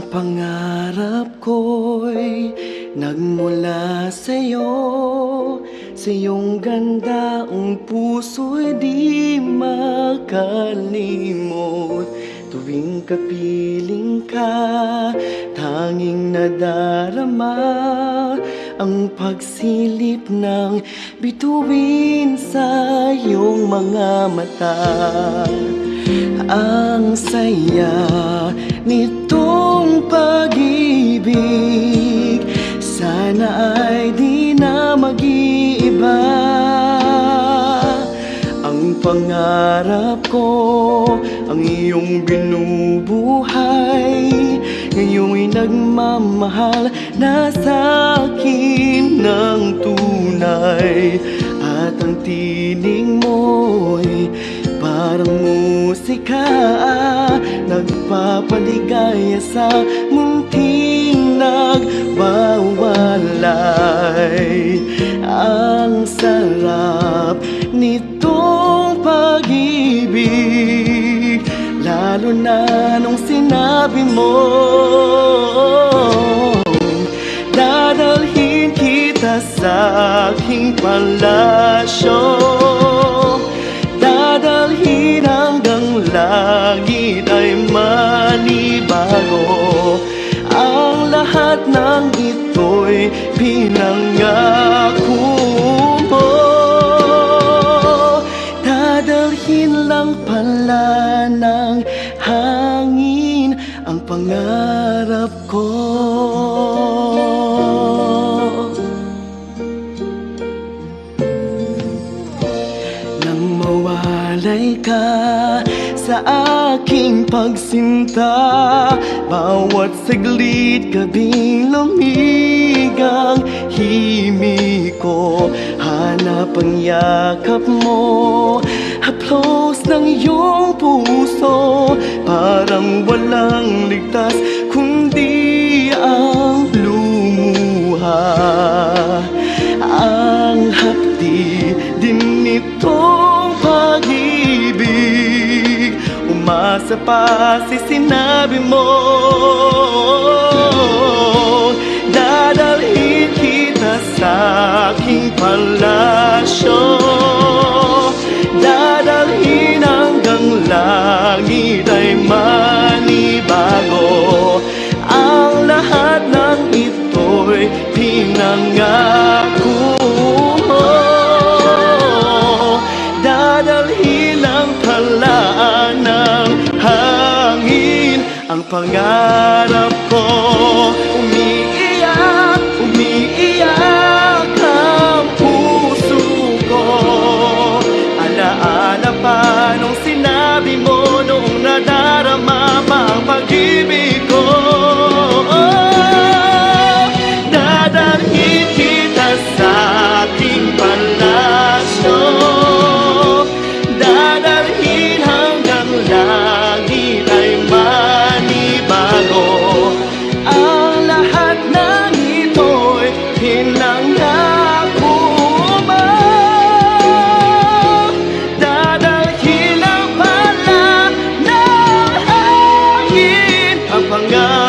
Pangarap ko'y nagmula sa'yo, sa iyong ganda ang puso'y di makalimot. Tuwing kapiling ka, tanging nadarama ang pagsilip ng bituin sa iyong mga mata. Ang saya nitong pag-ibig, sana ay di na mag-iiba. Ang pangarap ko, ang iyong binubuhay, ngayon'y nagmamahal na sa'kin ng tunay. At ang tinig mo'y parang musika, nagpapaligaya sa munting nagbawalay. Ang sarap nitong pag-ibig, lalo na nung sinabi mo dadalhin kita sa aking palasyo, dadalhin hanggang langit ay manibago. Ang lahat ng ito'y pinangako mo, dadalhin lang pala ng hangin ang pangarap ko. Nang mawalay ka sa aking pagsinta, bawat saglit kabing lumigang himig ko. Hanap ang yakap mo, haplos ng iyong puso, parang walang ligtas kundi ang lumuha. Ang hapdi din nitong pag-ibig, umasa pa si sinabi mo, dadalhin kita sa aking palasyo, dadalhin hanggang langit ay manibago. Ang lahat ng ito'y pinangako mo, dadalhin lang pala ng hangin ang pangarap ko. Umiiyak, umiiyak ang puso ko, alaala pa nung sinabi mo, noong nadarama pa ang pag-ibig ko. Dadalhin kita sa aking palasyo, dadalhin hanggang langit ay manibago. Ang lahat ng ito'y pinangako mo, dadalhin lang pala ng hangin ang pangarap